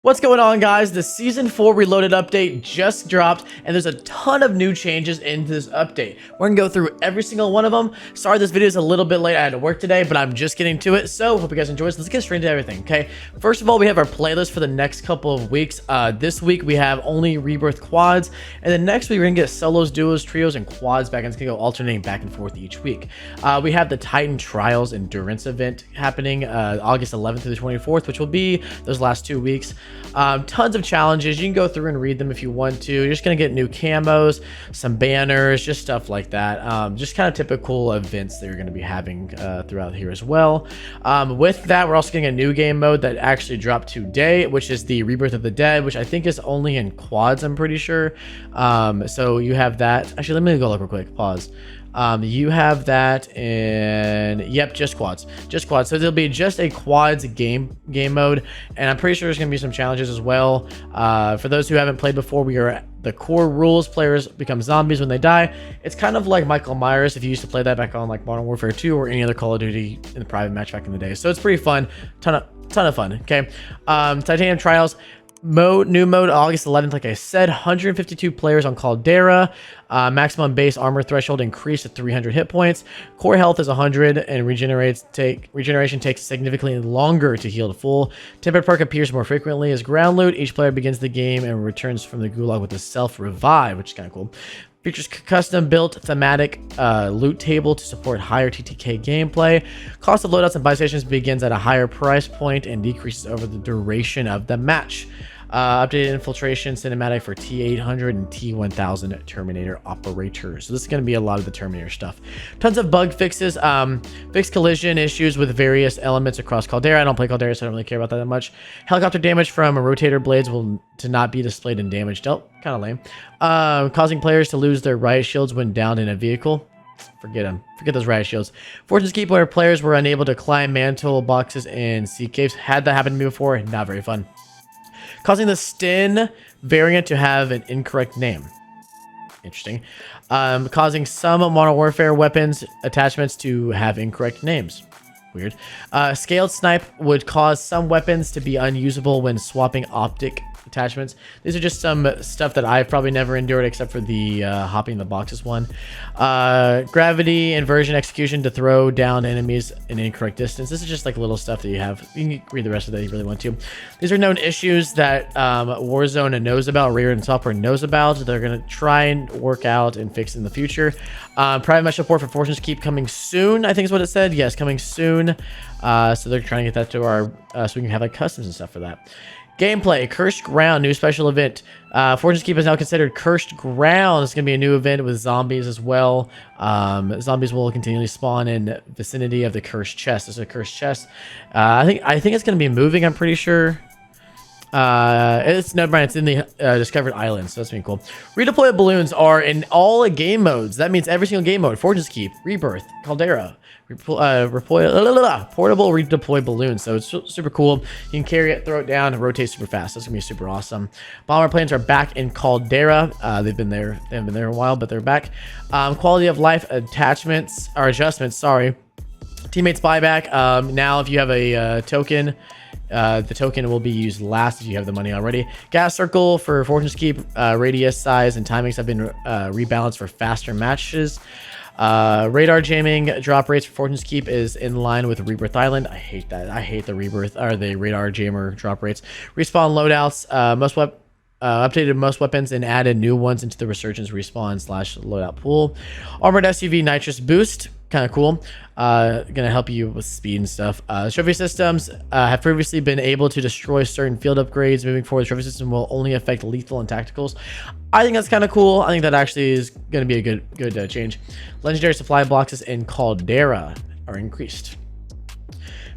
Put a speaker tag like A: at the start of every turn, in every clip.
A: What's going on, guys? The Season 4 Reloaded update just dropped, and there's a ton of new changes into this update. We're gonna go through every single one of them. Sorry this video is a little bit late. I had to work today, but I'm just getting to it, so hope you guys enjoy this. Let's get straight into everything, okay? First of all, we have our playlist for the next couple of weeks. This week, we have only Rebirth quads, and then next week, we're gonna get solos, duos, trios, and quads back, and it's gonna go alternating back and forth each week. We have the Titan Trials Endurance event happening August 11th through the 24th, which will be those last 2 weeks. Tons of challenges. You can go through and read them if you want to. You're just gonna get new camos, some banners, just stuff like that. Just kind of typical events that you're gonna be having throughout here as well. With that, we're also getting a new game mode that actually dropped today, which is the Rebirth of the Dead, which I think is only in quads, I'm pretty sure. So you have that. Actually, let me go look real quick. Pause. You have that in, yep, just quads. So there'll be just a quads game mode, and I'm pretty sure there's gonna be some challenges as well. For those who haven't played before, the core rules: players become zombies when they die. It's kind of like Michael Myers if you used to play that back on like Modern Warfare 2 or any other Call of Duty in the private match back in the day. So it's pretty fun, ton of fun. Okay, Titanium Trials new mode August 11th. Like I said, 152 players on Caldera. Maximum base armor threshold increased to 300 hit points. Core health is 100, and regeneration takes significantly longer to heal to full. Tempered perk appears more frequently as ground loot. Each player begins the game and returns from the gulag with a self revive, which is kind of cool. Features custom built thematic loot table to support higher TTK gameplay. Cost of loadouts and buy stations begins at a higher price point and decreases over the duration of the match. Updated infiltration cinematic for T800 and T1000 Terminator operators. So this is going to be a lot of the Terminator stuff. Tons of bug fixes. Fixed collision issues with various elements across Caldera. I don't play Caldera, so I don't really care about that much. Helicopter damage from rotator blades will not be displayed in damage dealt. Kind of lame. Causing players to lose their riot shields when down in a vehicle. Forget them. Forget those riot shields. Fortune's Keep, where players were unable to climb mantle boxes and sea caves. Had that happen to me before. Not very fun. Causing the Sten variant to have an incorrect name. Interesting. Causing some Modern Warfare weapons attachments to have incorrect names. Weird. Scaled Snipe would cause some weapons to be unusable when swapping optic attachments. These are just some stuff that I've probably never endured except for the hopping the boxes one. Gravity inversion execution to throw down enemies in an incorrect distance. This is just like little stuff that you have. You can read the rest of that if you really want to. These are known issues that Warzone knows about, Reloaded software knows about. They're going to try and work out and fix in the future. Private mesh support for Fortune's Keep coming soon, I think is what it said. Yes, coming soon. So they're trying to get that to our, so we can have like customs and stuff for that. Gameplay, Cursed Ground, new special event. Fortune's Keep is now considered Cursed Ground. It's going to be a new event with zombies as well. Zombies will continually spawn in vicinity of the Cursed Chest. There's a Cursed Chest. I think it's going to be moving, I'm pretty sure. It's never mind. It's in the Discovered Island, so that's pretty cool. Redeployable balloons are in all game modes. That means every single game mode: Fortune's Keep, Rebirth, Caldera, portable redeploy balloons. So it's super cool. You can carry it, throw it down, and rotate super fast. That's gonna be super awesome. Bomber planes are back in Caldera. They've been there. They haven't been there a while, but they're back. Quality of life attachments or adjustments. Sorry. Teammates buyback. Now if you have a token. The token will be used last if you have the money already. Gas circle for Fortune's Keep, radius, size, and timings have been rebalanced for faster matches. Radar jamming drop rates for Fortune's Keep is in line with Rebirth Island. I hate that. I hate the the radar jammer drop rates. Respawn loadouts, updated most weapons and added new ones into the Resurgence respawn / loadout pool. Armored SUV nitrous boost. Kind of cool. Gonna help you with speed and stuff. Trophy systems have previously been able to destroy certain field upgrades. Moving forward, the trophy system will only affect lethal and tacticals. I think that's kind of cool. I think that actually is going to be a good change. Legendary supply boxes in Caldera are increased.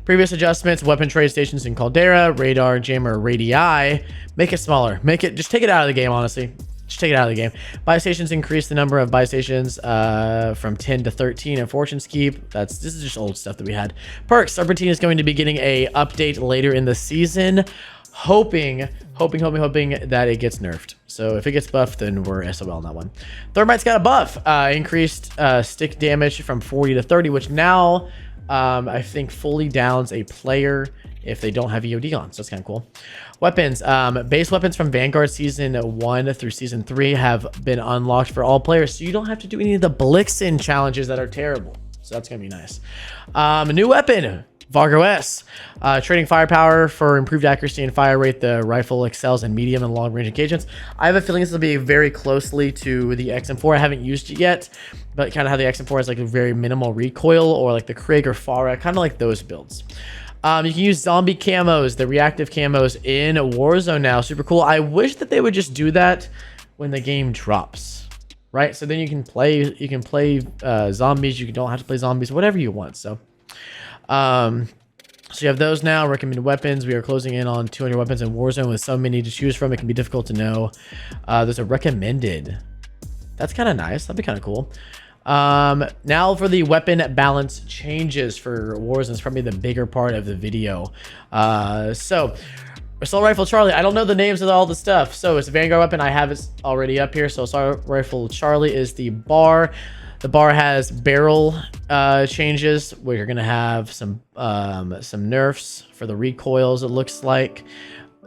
A: Previous adjustments: weapon trade stations in Caldera, radar jammer radii. Make it smaller. Just take it out of the game, honestly. Just take it out of the game. Buy stations increase the number of buy stations from 10 to 13 in Fortune's Keep. This is just old stuff that we had. Perks. Serpentine is going to be getting a update later in the season. Hoping that it gets nerfed. So if it gets buffed, then we're SOL on that one. Thermite's got a buff. Increased stick damage from 40 to 30, which now I think fully downs a player if they don't have EOD on. So that's kind of cool. Weapons. Base weapons from Vanguard Season 1 through Season 3 have been unlocked for all players. So you don't have to do any of the Blixen challenges that are terrible. So that's going to be nice. A new weapon. Vargo S. Trading firepower for improved accuracy and fire rate. The rifle excels in medium and long range engagements. I have a feeling this will be very closely to the XM4. I haven't used it yet, but kind of how the XM4 is like a very minimal recoil, or like the Krieg or Farah, kind of like those builds. You can use zombie camos, the reactive camos in Warzone now. Super cool. I wish that they would just do that when the game drops, right? So then you can play zombies. You don't have to play zombies, whatever you want. So you have those now. Recommended weapons. We are closing in on 200 weapons in Warzone with so many to choose from. It can be difficult to know. There's a recommended. That's kind of nice. That'd be kind of cool. Now for the weapon balance changes for Warzone. It's probably the bigger part of the video. So Assault Rifle Charlie. I don't know the names of all the stuff. So it's a Vanguard weapon. I have it already up here. So Assault Rifle Charlie is the bar. The bar has barrel changes where you're gonna have some nerfs for the recoils. It looks like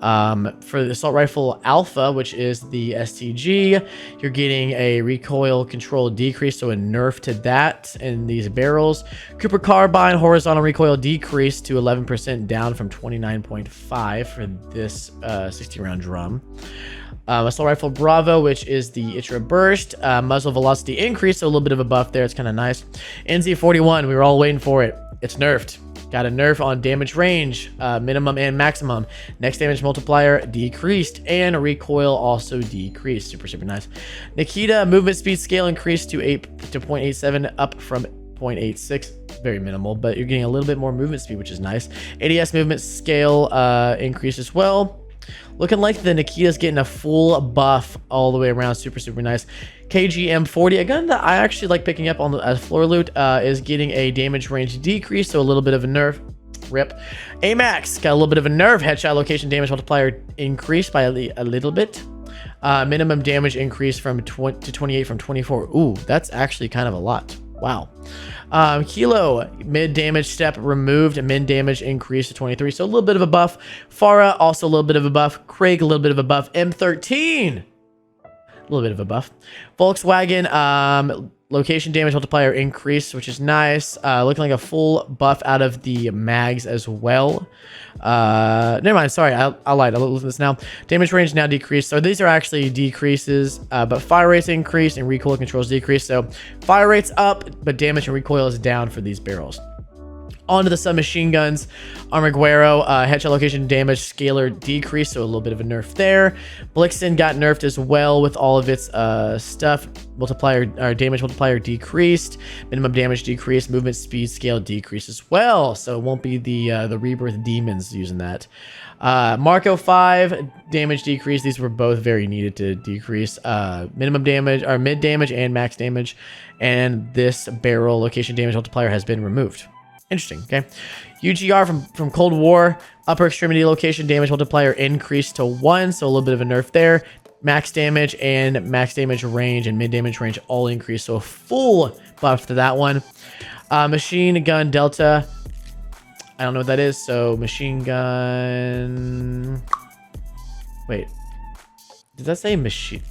A: for the Assault Rifle Alpha, which is the STG, you're getting a recoil control decrease, so a nerf to that in these barrels. Cooper Carbine horizontal recoil decrease to 11%, down from 29.5 for this 60-round drum. Assault Rifle Bravo, which is the Itra Burst, muzzle velocity increase, so a little bit of a buff there. It's kind of nice. NZ41, we were all waiting for it. It's nerfed. Got a nerf on damage range, minimum and maximum. Next damage multiplier decreased, and recoil also decreased. Super, super nice. Nikita movement speed scale increased to 0.87, up from 0.86. Very minimal, but you're getting a little bit more movement speed, which is nice. ADS movement scale increased as well. Looking like the Nikita's getting a full buff all the way around. Super, super nice. KGM40, a gun that I actually like picking up on the floor loot, is getting a damage range decrease, so a little bit of a nerf. Rip. AMAX got a little bit of a nerf. Headshot location damage multiplier increased by a little bit. Minimum damage increase from 20 to 28 from 24. Ooh, that's actually kind of a lot. Wow. Kilo, mid damage step removed, min damage increased to 23, so a little bit of a buff. Farah, also a little bit of a buff. Krieg, a little bit of a buff. M13, a little bit of a buff. Volkswagen, location damage multiplier increase, which is nice. Looking like a full buff out of the mags as well. Never mind, sorry, I lied. I'll look at this now. Damage range now decreased. So these are actually decreases, but fire rates increased and recoil controls decreased. So fire rates up, but damage and recoil is down for these barrels. Onto the submachine guns. Armaguero, headshot location damage scalar decreased, so a little bit of a nerf there. Blixen got nerfed as well with all of its stuff. Multiplier, or damage multiplier decreased. Minimum damage decreased. Movement speed scale decreased as well, so it won't be the Rebirth demons using that. Marco 5 damage decrease. These were both very needed to decrease. Minimum damage, or mid damage and max damage, and this barrel location damage multiplier has been removed. Interesting. Okay. UGR from Cold War, upper extremity location damage multiplier increased to 1, so a little bit of a nerf there. Max damage and max damage range and mid damage range all increased, so a full buff to that one. Machine gun Delta, I don't know what that is, so machine gun, wait, did that say machine?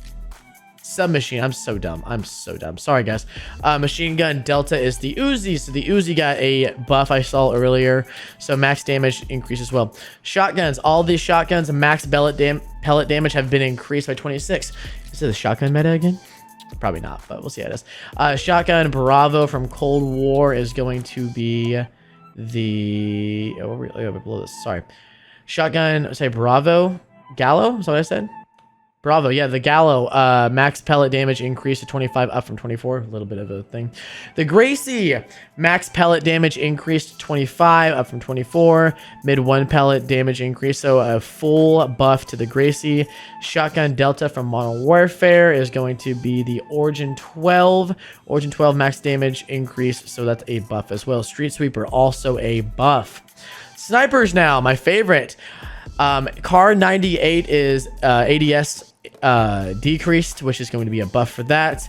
A: Submachine. I'm so dumb. I'm so dumb. Sorry, guys. Machine gun Delta is the Uzi. So the Uzi got a buff I saw earlier. So max damage increased as well. Shotguns. All these shotguns, max pellet damage have been increased by 26. Is it the shotgun meta again? Probably not, but we'll see how it is. Shotgun Bravo from Cold War is going to be the... Oh, we're below this. Sorry. Shotgun, say Bravo. Gallo? Is that what I said? Bravo, yeah, the Gallo, max pellet damage increased to 25, up from 24, a little bit of a thing. The Gracie, max pellet damage increased to 25, up from 24, mid 1 pellet damage increase, so a full buff to the Gracie. Shotgun Delta from Modern Warfare is going to be the Origin 12. Origin 12 max damage increase, so that's a buff as well. Street Sweeper, also a buff. Snipers now, my favorite. Car 98 is ADS decreased, which is going to be a buff for that.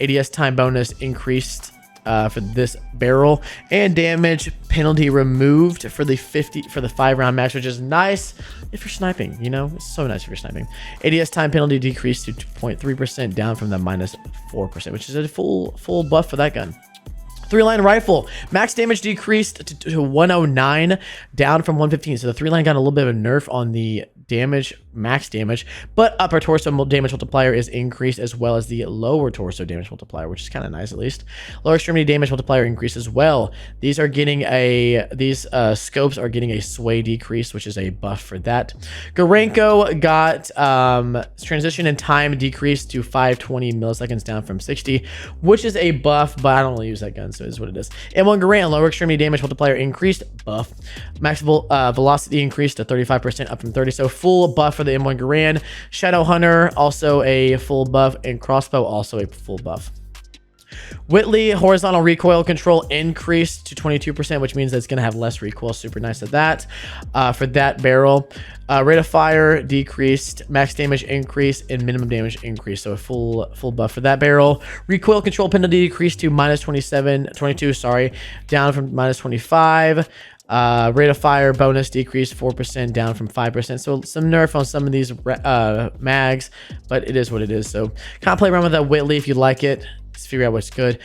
A: ADS time bonus increased for this barrel, and damage penalty removed for the 5-round max, which is nice if you're sniping. You know, it's so nice if you're sniping. ADS time penalty decreased to 2.3%, down from the -4%, which is a full buff for that gun. 3-line rifle, max damage decreased to 109, down from 115. So the 3-line got a little bit of a nerf on the max damage, but upper torso damage multiplier is increased, as well as the lower torso damage multiplier, which is kind of nice. At least lower extremity damage multiplier increased as well. These are getting these scopes are getting a sway decrease, which is a buff for that. Gorenko got transition and time decreased to 520 milliseconds, down from 60, which is a buff, but I don't really use that gun, so it is what it is. M1 Garand, lower extremity damage multiplier increased, buff. Maximal velocity increased to 35%, up from 30, so full buff for the M1 Garand. Shadow Hunter, also a full buff, and Crossbow, also a full buff. Whitley, horizontal recoil control increased to 22%, which means that it's going to have less recoil. Super nice at that. For that barrel, rate of fire decreased, max damage increase, and minimum damage increase. So a full buff for that barrel. Recoil control penalty decreased to -22, sorry, down from -25. Rate of fire bonus decreased 4%, down from 5%. So some nerf on some of these mags, but it is what it is. So kind of play around with that Whitley if you like it. Just figure out what's good.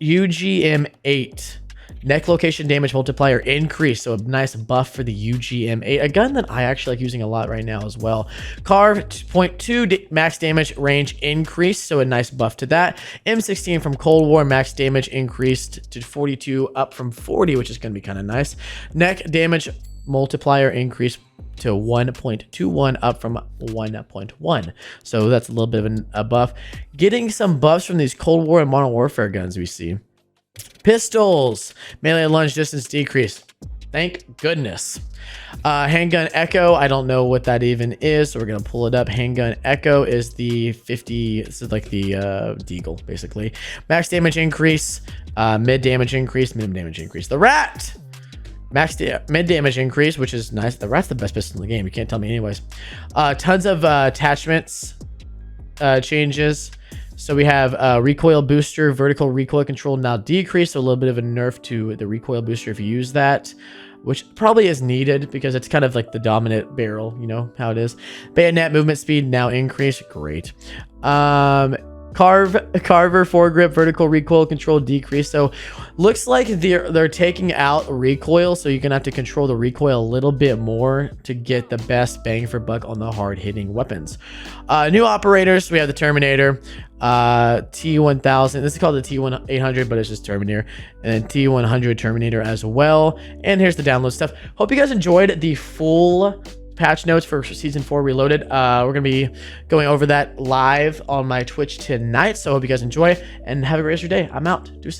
A: UGM8, neck location damage multiplier increase, so a nice buff for the UGM8, a gun that I actually like using a lot right now as well. Carve 0.2 max damage range increase, so a nice buff to that. M16 from Cold War, max damage increased to 42, up from 40, which is going to be kind of nice. Neck damage multiplier increase to 1.21, up from 1.1, so that's a little bit of a buff. Getting some buffs from these Cold War and Modern Warfare guns we see. Pistols, melee lunge distance decrease, thank goodness. Handgun Echo, I don't know what that even is, so we're gonna pull it up. Handgun Echo is the 50, this is like the Deagle basically. Max damage increase, mid damage increase, minimum damage increase. The Rat, mid damage increase, which is nice. The Rat's the best pistol in the game, you can't tell me anyways. Tons of attachments changes. So we have recoil booster, vertical recoil control now decreased, so a little bit of a nerf to the recoil booster if you use that, which probably is needed because it's kind of like the dominant barrel, you know how it is. Bayonet movement speed now increased, great. Carver foregrip vertical recoil control decrease, so looks like they're taking out recoil, so you're gonna have to control the recoil a little bit more to get the best bang for buck on the hard hitting weapons. New operators, we have the Terminator, T1000, this is called the T1800, but it's just Terminator, and then T100 Terminator as well. And here's the download stuff. Hope you guys enjoyed the full patch notes for season 4 Reloaded. We're gonna be going over that live on my Twitch tonight, so I hope you guys enjoy and have a great rest of your day. I'm out. Deuces.